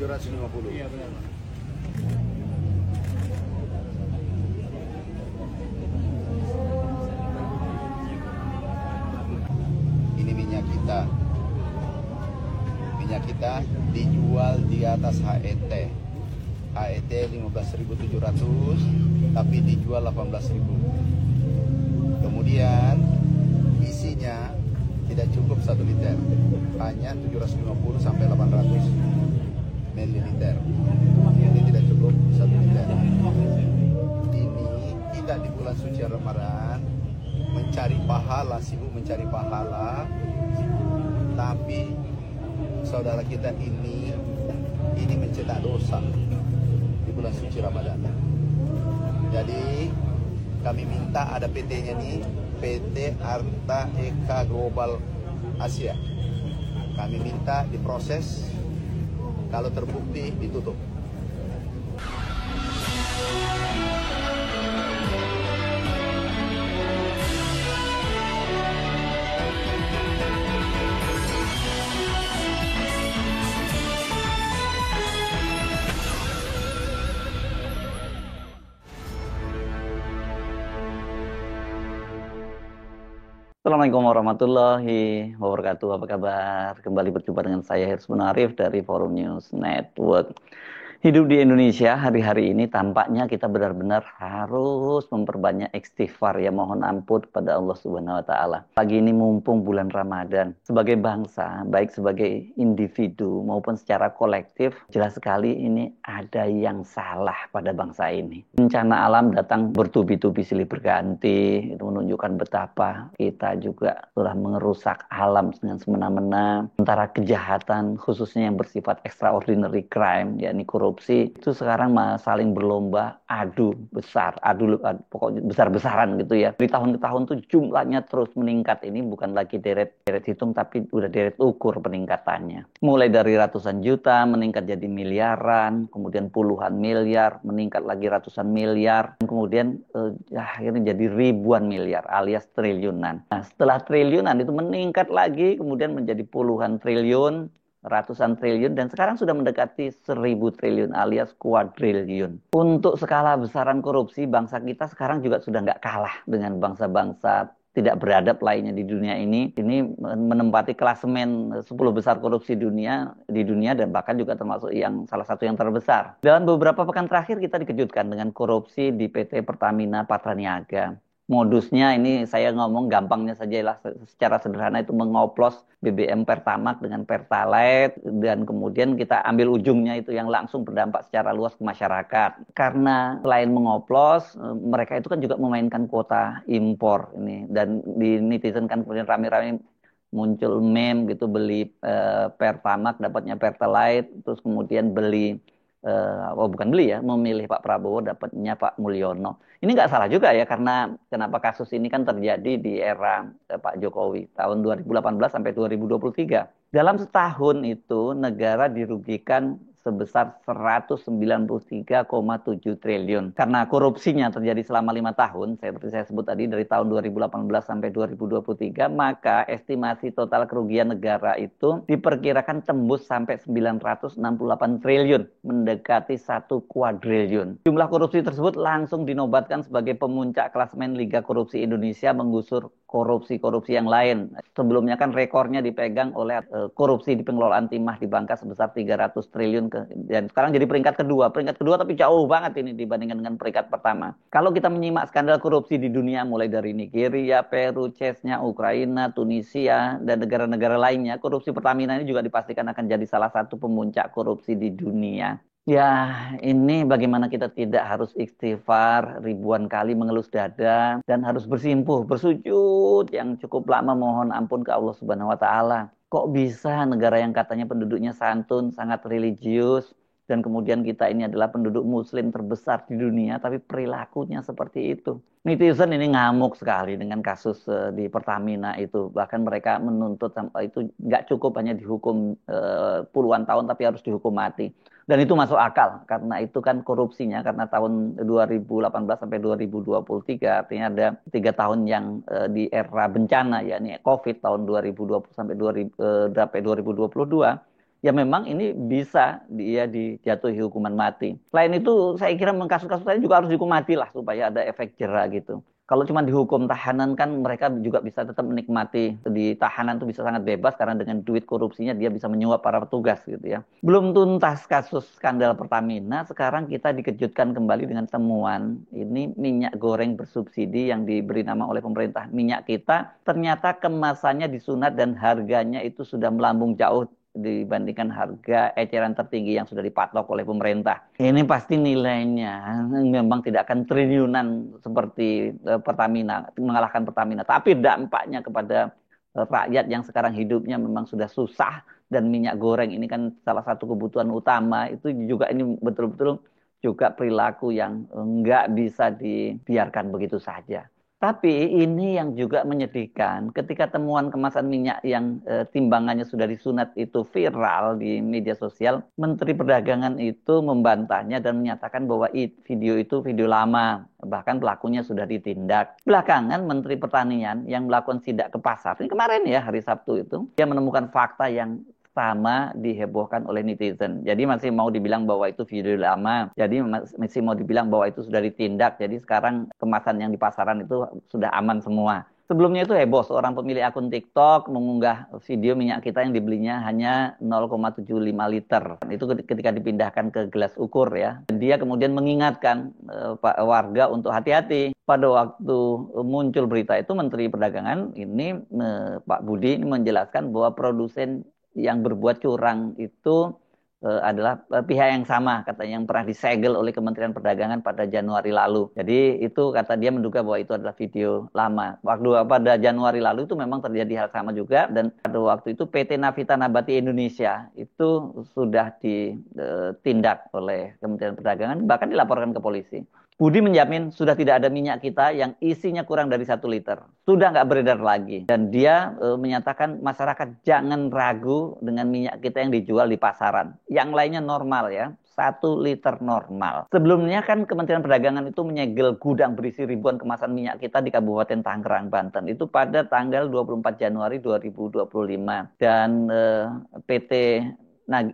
750. Iya benar. Ini minyak kita. Minyak kita dijual di atas HET. HET 15.700 tapi dijual 18.000. Kemudian isinya tidak cukup 1 liter, hanya 750 sampai 800 ml. Ini tidak cukup 1 liter. Ini kita di bulan suci Ramadan mencari pahala, sibuk mencari pahala, tapi saudara kita ini mencetak dosa di bulan suci Ramadan. Jadi kami minta ada PT-nya nih, PT Arta Eka Global Asia. Kami minta diproses, kalau terbukti ditutup. Assalamualaikum warahmatullahi wabarakatuh. Apa kabar? Kembali berjumpa dengan saya Hirs Munarif dari Forum News Network. Hidup di Indonesia hari-hari ini tampaknya kita benar-benar harus memperbanyak istighfar, ya, mohon ampun kepada Allah Subhanahu wa taala. Pagi ini mumpung bulan Ramadan, sebagai bangsa, baik sebagai individu maupun secara kolektif, jelas sekali ini ada yang salah pada bangsa ini. Bencana alam datang bertubi-tubi silih berganti, itu menunjukkan betapa kita juga telah mengerusak alam dengan semena-mena. Sementara kejahatan khususnya yang bersifat extraordinary crime, yakni korupsi, itu sekarang saling berlomba adu pokoknya besar-besaran gitu ya. Dari tahun ke tahun tuh jumlahnya terus meningkat. Ini bukan lagi deret hitung tapi udah deret ukur peningkatannya. Mulai dari ratusan juta meningkat jadi miliaran, kemudian puluhan miliar, meningkat lagi ratusan miliar, dan kemudian akhirnya jadi ribuan miliar alias triliunan. Nah, setelah triliunan itu meningkat lagi kemudian menjadi puluhan triliun, ratusan triliun, dan sekarang sudah mendekati 1.000 triliun alias kuadriliun. Untuk skala besaran korupsi, bangsa kita sekarang juga sudah nggak kalah dengan bangsa-bangsa tidak beradab lainnya di dunia ini. Ini menempati klasemen 10 besar korupsi di dunia dan bahkan juga termasuk yang salah satu yang terbesar. Dalam beberapa pekan terakhir kita dikejutkan dengan korupsi di PT Pertamina Patraniaga. Modusnya ini saya ngomong gampangnya saja lah, secara sederhana itu mengoplos BBM Pertamax dengan Pertalite, dan kemudian kita ambil ujungnya itu yang langsung berdampak secara luas ke masyarakat. Karena selain mengoplos, mereka itu kan juga memainkan kuota impor ini, dan di netizen kan kemudian rame-rame muncul meme gitu, beli Pertamax dapatnya Pertalite, terus kemudian memilih Pak Prabowo dapatnya Pak Mulyono. Ini nggak salah juga ya, karena kenapa kasus ini kan terjadi di era Pak Jokowi tahun 2018 sampai 2023. Dalam setahun itu negara dirugikan sebesar 193,7 triliun. Karena korupsinya terjadi selama 5 tahun, seperti saya sebut tadi dari tahun 2018 sampai 2023, maka estimasi total kerugian negara itu diperkirakan tembus sampai 968 triliun, mendekati 1 kuadriliun. Jumlah korupsi tersebut langsung dinobatkan sebagai pemuncak klasemen Liga Korupsi Indonesia, menggusur korupsi-korupsi yang lain. Sebelumnya kan rekornya dipegang oleh korupsi di pengelolaan timah di Bangka sebesar 300 triliun, dan sekarang jadi peringkat kedua tapi jauh banget ini dibandingkan dengan peringkat pertama. Kalau kita menyimak skandal korupsi di dunia mulai dari Nigeria, Peru, Chechnya, Ukraina, Tunisia, dan negara-negara lainnya, korupsi Pertamina ini juga dipastikan akan jadi salah satu pemuncak korupsi di dunia. Ya, ini bagaimana kita tidak harus istighfar ribuan kali, mengelus dada, dan harus bersimpuh, bersujud yang cukup lama mohon ampun ke Allah Subhanahu wa taala. Kok bisa negara yang katanya penduduknya santun, sangat religius, dan kemudian kita ini adalah penduduk muslim terbesar di dunia, tapi perilakunya seperti itu. Netizen ini ngamuk sekali dengan kasus di Pertamina itu. Bahkan mereka menuntut itu nggak cukup hanya dihukum puluhan tahun, tapi harus dihukum mati. Dan itu masuk akal, karena itu kan korupsinya, karena tahun 2018 sampai 2023, artinya ada 3 tahun yang di era bencana, yakni COVID tahun 2020 sampai 2022, ya memang ini bisa dia dijatuhi hukuman mati. Selain itu, saya kira kasus-kasus lain juga harus dihukum mati lah supaya ada efek jera gitu. Kalau cuma dihukum tahanan kan mereka juga bisa tetap menikmati. Di tahanan itu bisa sangat bebas karena dengan duit korupsinya dia bisa menyuap para petugas gitu ya. Belum tuntas kasus skandal Pertamina, sekarang kita dikejutkan kembali dengan temuan ini minyak goreng bersubsidi yang diberi nama oleh pemerintah. Minyak kita ternyata kemasannya disunat dan harganya itu sudah melambung jauh dibandingkan harga eceran tertinggi yang sudah dipatok oleh pemerintah. Ini pasti nilainya memang tidak akan triliunan seperti Pertamina, mengalahkan Pertamina. Tapi dampaknya kepada rakyat yang sekarang hidupnya memang sudah susah dan minyak goreng ini kan salah satu kebutuhan utama, itu juga ini betul-betul juga perilaku yang nggak bisa dibiarkan begitu saja. Tapi ini yang juga menyedihkan ketika temuan kemasan minyak yang timbangannya sudah disunat itu viral di media sosial, Menteri Perdagangan itu membantahnya dan menyatakan bahwa video itu video lama, bahkan pelakunya sudah ditindak. Belakangan Menteri Pertanian yang melakukan sidak ke pasar, ini kemarin ya hari Sabtu itu, dia menemukan fakta yang sama dihebohkan oleh netizen. Jadi masih mau dibilang bahwa itu video lama. Jadi masih mau dibilang bahwa itu sudah ditindak. Jadi sekarang kemasan yang di pasaran itu sudah aman semua. Sebelumnya itu heboh, seorang pemilik akun TikTok mengunggah video minyak kita yang dibelinya hanya 0,75 liter. Itu ketika dipindahkan ke gelas ukur ya. Dia kemudian mengingatkan warga untuk hati-hati. Pada waktu muncul berita itu Menteri Perdagangan ini Pak Budi ini menjelaskan bahwa produsen yang berbuat curang itu adalah pihak yang sama, katanya yang pernah disegel oleh Kementerian Perdagangan pada Januari lalu. Jadi itu kata dia menduga bahwa itu adalah video lama. Waktu pada Januari lalu itu memang terjadi hal sama juga, dan pada waktu itu PT Navita Nabati Indonesia itu sudah ditindak oleh Kementerian Perdagangan, bahkan dilaporkan ke polisi. Budi menjamin sudah tidak ada minyak kita yang isinya kurang dari 1 liter. Sudah nggak beredar lagi. Dan dia menyatakan masyarakat jangan ragu dengan minyak kita yang dijual di pasaran. Yang lainnya normal ya. 1 liter normal. Sebelumnya kan Kementerian Perdagangan itu menyegel gudang berisi ribuan kemasan minyak kita di Kabupaten Tangerang, Banten. Itu pada tanggal 24 Januari 2025. Dan PT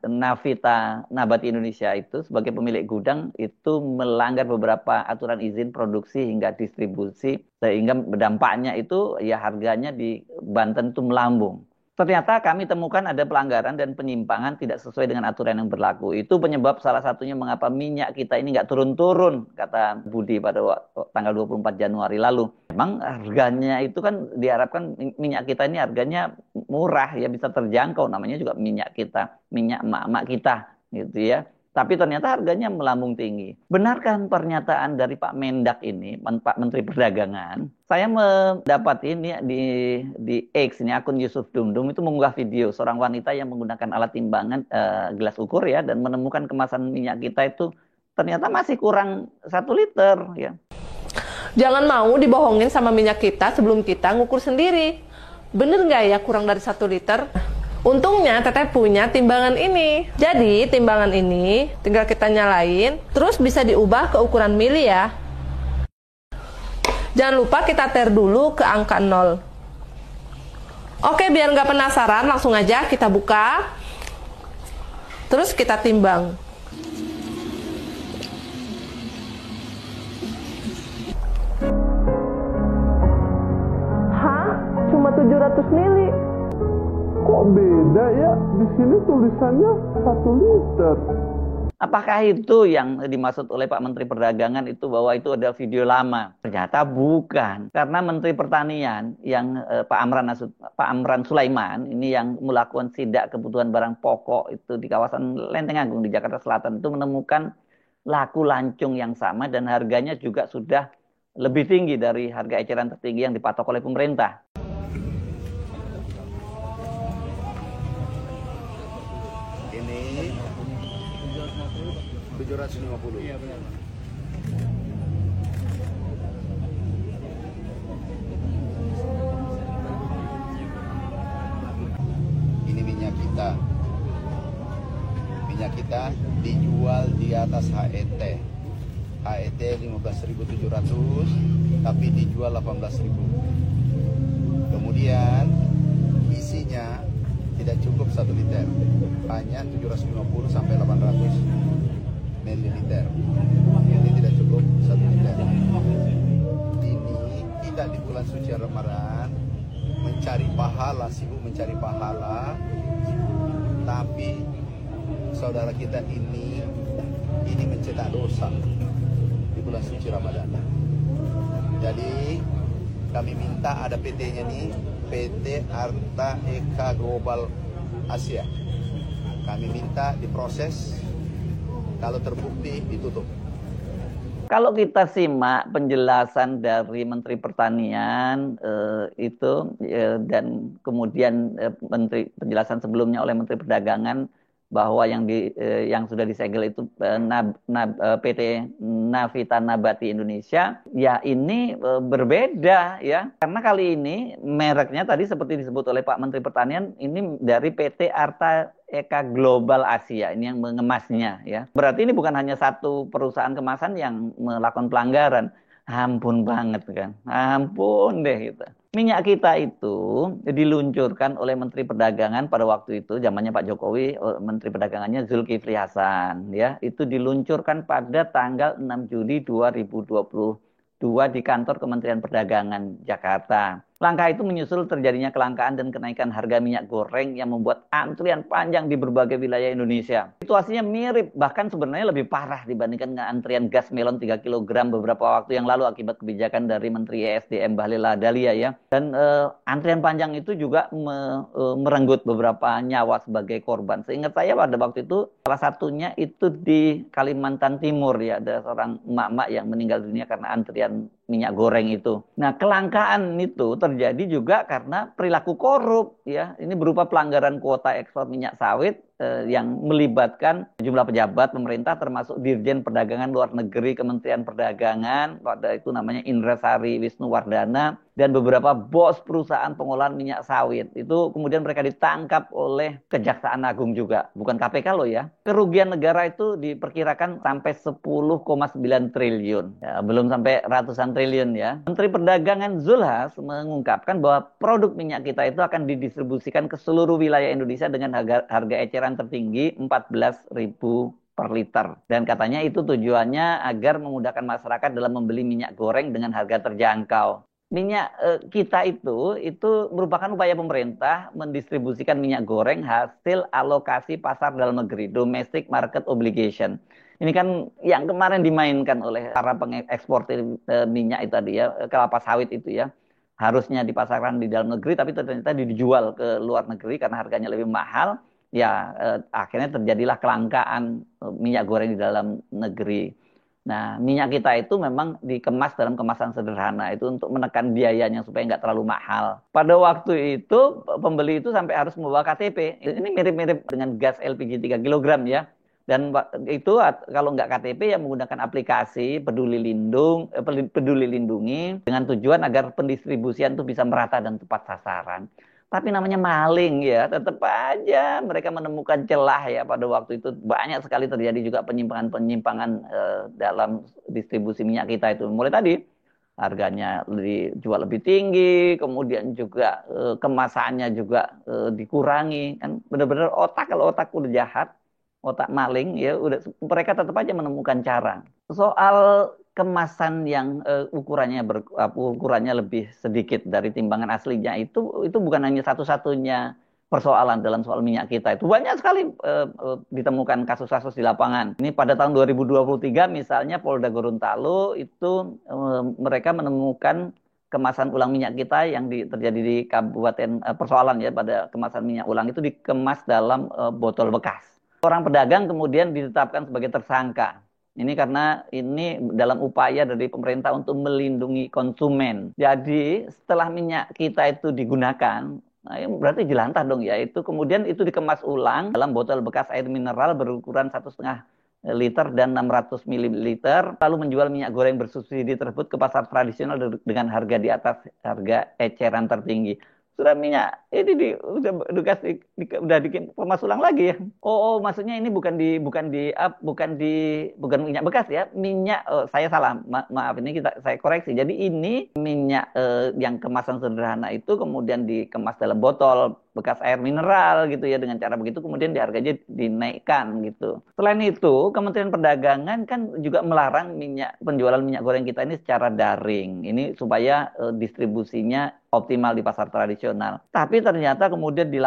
Navita Nabati Indonesia itu sebagai pemilik gudang itu melanggar beberapa aturan izin produksi hingga distribusi, sehingga dampaknya itu ya harganya di Banten itu melambung. Ternyata kami temukan ada pelanggaran dan penyimpangan tidak sesuai dengan aturan yang berlaku. Itu penyebab salah satunya mengapa minyak kita ini nggak turun-turun, kata Budi pada tanggal 24 Januari lalu. Memang harganya itu kan diharapkan minyak kita ini harganya murah, ya bisa terjangkau, namanya juga minyak kita, minyak emak-emak kita gitu ya. Tapi ternyata harganya melambung tinggi. Benarkan pernyataan dari Pak Mendak ini, Pak Menteri Perdagangan? Saya mendapat ini di X, ini akun Yusuf Dumdum itu mengunggah video seorang wanita yang menggunakan alat timbangan gelas ukur ya, dan menemukan kemasan minyak kita itu ternyata masih kurang 1 liter ya. Jangan mau dibohongin sama minyak kita sebelum kita ngukur sendiri. Bener nggak ya kurang dari 1 liter? Untungnya Teteh punya timbangan ini. Jadi timbangan ini tinggal kita nyalain, terus bisa diubah ke ukuran mili ya. Jangan lupa kita tar dulu ke angka 0. Oke, biar nggak penasaran, langsung aja kita buka. Terus kita timbang. Hah? Cuma 700 mili. Kok beda ya? Di sini tulisannya 1 liter. Apakah itu yang dimaksud oleh Pak Menteri Perdagangan itu bahwa itu adalah video lama? Ternyata bukan. Karena Menteri Pertanian yang Pak Amran Sulaiman ini yang melakukan sidak kebutuhan barang pokok itu di kawasan Lenteng Agung di Jakarta Selatan itu menemukan laku lancung yang sama dan harganya juga sudah lebih tinggi dari harga eceran tertinggi yang dipatok oleh pemerintah. Ini 750. Iya benar. Ini minyak kita. Minyak kita dijual di atas HET. HET 15.700 tapi dijual 18.000. Kemudian isinya tidak cukup 1 1 liter. Hanya 750 sampai 800 mililiter. Ini tidak cukup 1 liter. Ini kita di bulan suci Ramadan mencari pahala, sibuk mencari pahala, tapi saudara kita ini mencetak dosa di bulan suci Ramadan. Jadi kami minta ada PT-nya nih, PT Arta Eka Global Asia. Kami minta diproses, kalau terbukti ditutup. Kalau kita simak penjelasan dari Menteri Pertanian dan kemudian penjelasan sebelumnya oleh Menteri Perdagangan bahwa yang sudah disegel itu PT Navita Nabati Indonesia, ya ini berbeda ya. Karena kali ini mereknya tadi seperti disebut oleh Pak Menteri Pertanian, ini dari PT Arta Eka Global Asia, ini yang mengemasnya ya. Berarti ini bukan hanya satu perusahaan kemasan yang melakukan pelanggaran. Ampun banget kan. Ampun deh gitu. Minyak kita itu diluncurkan oleh Menteri Perdagangan pada waktu itu, zamannya Pak Jokowi, Menteri Perdagangannya Zulkifli Hasan ya. Itu diluncurkan pada tanggal 6 Juli 2022 di kantor Kementerian Perdagangan Jakarta. Langkah itu menyusul terjadinya kelangkaan dan kenaikan harga minyak goreng yang membuat antrian panjang di berbagai wilayah Indonesia. Situasinya mirip, bahkan sebenarnya lebih parah dibandingkan dengan antrian gas melon 3 kg beberapa waktu yang lalu akibat kebijakan dari Menteri ESDM Bahlil Lahadalia ya. Dan antrian panjang itu juga merenggut beberapa nyawa sebagai korban. Seingat saya pada waktu itu salah satunya itu di Kalimantan Timur ya, ada seorang emak-emak yang meninggal dunia karena antrian minyak goreng itu. Nah, kelangkaan itu terjadi juga karena perilaku korup ya. Ini berupa pelanggaran kuota ekspor minyak sawit yang melibatkan sejumlah pejabat pemerintah termasuk Dirjen Perdagangan Luar Negeri Kementerian Perdagangan, pada itu namanya Indra-Sari Wisnuwardana, dan beberapa bos perusahaan pengolahan minyak sawit. Itu kemudian mereka ditangkap oleh Kejaksaan Agung juga, bukan KPK loh ya. Kerugian negara itu diperkirakan sampai 10,9 triliun. Ya, belum sampai ratusan triliun ya. Menteri Perdagangan Zulhas mengungkapkan bahwa produk minyak kita itu akan didistribusikan ke seluruh wilayah Indonesia dengan harga eceran tertinggi 14.000 per liter. Dan katanya itu tujuannya agar memudahkan masyarakat dalam membeli minyak goreng dengan harga terjangkau. Minyak kita itu merupakan upaya pemerintah mendistribusikan minyak goreng hasil alokasi pasar dalam negeri, domestic market obligation. Ini kan yang kemarin dimainkan oleh para pengeksportir minyak itu tadi ya, kelapa sawit itu ya. Harusnya dipasarkan di dalam negeri, tapi ternyata dijual ke luar negeri karena harganya lebih mahal. Ya, akhirnya terjadilah kelangkaan minyak goreng di dalam negeri. Nah, minyak kita itu memang dikemas dalam kemasan sederhana itu untuk menekan biayanya supaya nggak terlalu mahal. Pada waktu itu pembeli itu sampai harus membawa KTP. Ini mirip-mirip dengan gas LPG 3 kg ya. Dan itu kalau nggak KTP ya menggunakan aplikasi Peduli Lindungi dengan tujuan agar pendistribusian itu bisa merata dan tepat sasaran. Tapi namanya maling ya, tetap aja mereka menemukan celah ya. Pada waktu itu banyak sekali terjadi juga penyimpangan-penyimpangan dalam distribusi minyak kita itu. Mulai tadi harganya dijual lebih tinggi, kemudian juga kemasannya juga dikurangi. Kan benar-benar kalau otak udah jahat, otak maling ya, udah mereka tetap aja menemukan cara. Soal kemasan yang ukurannya lebih sedikit dari timbangan aslinya itu bukan hanya satu-satunya persoalan dalam soal minyak kita. Itu banyak sekali ditemukan kasus-kasus di lapangan. Ini pada tahun 2023 misalnya Polda Gorontalo itu mereka menemukan kemasan ulang minyak kita yang terjadi di kabupaten persoalan ya, pada kemasan minyak ulang itu dikemas dalam botol bekas. Orang pedagang kemudian ditetapkan sebagai tersangka. Ini karena ini dalam upaya dari pemerintah untuk melindungi konsumen. Jadi setelah minyak kita itu digunakan, nah berarti jelantah dong ya. Itu kemudian itu dikemas ulang dalam botol bekas air mineral berukuran 1,5 liter dan 600 ml, lalu menjual minyak goreng bersubsidi tersebut ke pasar tradisional dengan harga di atas harga eceran tertinggi. surat minyak ini udah dikemas ulang lagi ya. Oh, maksudnya ini bukan minyak bekas ya. Minyak, saya salah. Maaf, ini saya koreksi. Jadi ini minyak yang kemasan sederhana itu kemudian dikemas dalam botol bekas air mineral gitu ya, dengan cara begitu kemudian harganya dinaikkan gitu. Selain itu, Kementerian Perdagangan kan juga melarang penjualan minyak goreng kita ini secara daring. Ini supaya distribusinya optimal di pasar tradisional. Tapi ternyata kemudian di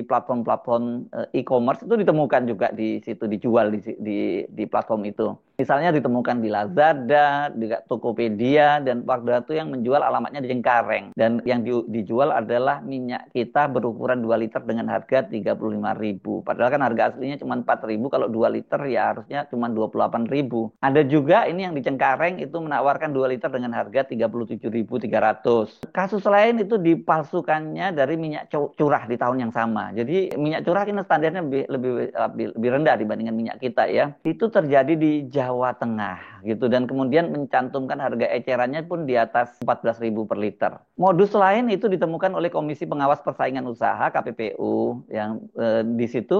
platform-platform e-commerce itu ditemukan juga di situ dijual di platform itu. Misalnya ditemukan di Lazada, di Tokopedia, dan waktu itu yang menjual alamatnya di Cengkareng. Dan yang dijual adalah minyak kita berukuran 2 liter dengan harga 35.000. Padahal kan harga aslinya cuma 4.000, kalau 2 liter ya harusnya cuma 28.000. Ada juga ini yang di Cengkareng itu menawarkan 2 liter dengan harga 37.300. Kasus lain itu dipalsukannya dari minyak curah di tahun yang sama. Jadi minyak curah ini standarnya lebih rendah dibandingkan minyak kita ya. Itu terjadi di Jawa Tengah gitu, dan kemudian mencantumkan harga ecerannya pun di atas 14.000 per liter. Modus lain itu ditemukan oleh Komisi Pengawas Persaingan Usaha KPPU yang di situ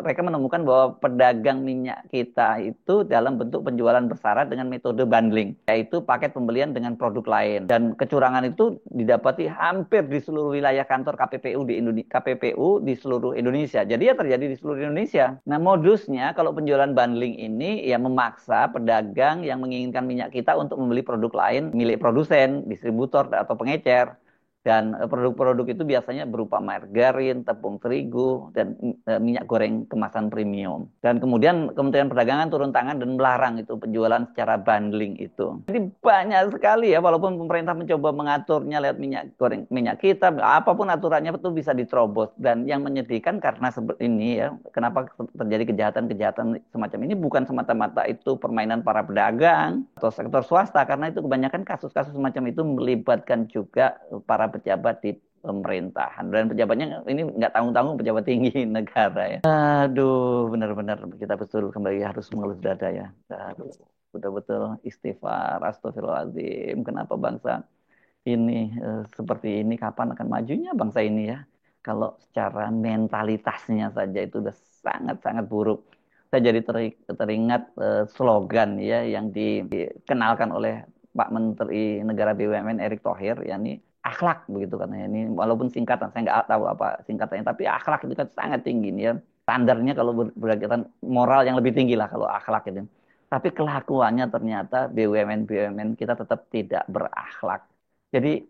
mereka menemukan bahwa pedagang minyak kita itu dalam bentuk penjualan bersyarat dengan metode bundling, yaitu paket pembelian dengan produk lain, dan kecurangan itu didapati hampir di seluruh wilayah kantor KPPU di seluruh Indonesia. Jadi ya terjadi di seluruh Indonesia. Nah, modusnya kalau penjualan bundling ini ya memaksa pedagang yang menginginkan minyak kita untuk membeli produk lain milik produsen, distributor atau pengecer. Dan produk-produk itu biasanya berupa margarin, tepung terigu, dan minyak goreng kemasan premium. Dan kemudian Kementerian Perdagangan turun tangan dan melarang itu penjualan secara bundling itu. Jadi banyak sekali ya, walaupun pemerintah mencoba mengaturnya lewat minyak kita, apapun aturannya itu bisa diterobos. Dan yang menyedihkan karena seperti ini ya, kenapa terjadi kejahatan-kejahatan semacam ini bukan semata-mata itu permainan para pedagang atau sektor swasta, karena itu kebanyakan kasus-kasus semacam itu melibatkan juga para pejabat di pemerintahan, dan pejabatnya ini nggak tanggung-tanggung, pejabat tinggi negara ya. Aduh, benar-benar kita betul kembali harus mengelus dada ya. Aduh, betul-betul istighfar, astagfirullahaladzim. Kenapa bangsa ini seperti ini? Kapan akan majunya bangsa ini ya? Kalau secara mentalitasnya saja itu udah sangat-sangat buruk. Saya jadi teringat slogan ya yang dikenalkan oleh Pak Menteri Negara BUMN Erick Thohir, yakni akhlak begitu katanya. Ini walaupun singkatan, saya nggak tahu apa singkatannya, tapi akhlak itu kan sangat tinggi nih ya. Standarnya kalau berkaitan moral yang lebih tinggi lah kalau akhlak itu. Tapi kelakuannya ternyata BUMN kita tetap tidak berakhlak. Jadi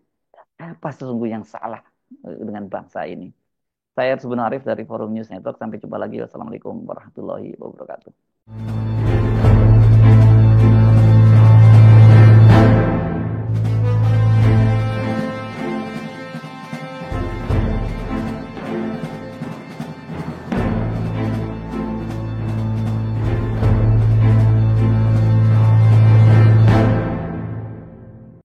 apa sesungguhnya yang salah dengan bangsa ini? Saya Hersbun Arif dari Forum News Network. Sampai jumpa lagi. Wassalamualaikum warahmatullahi wabarakatuh.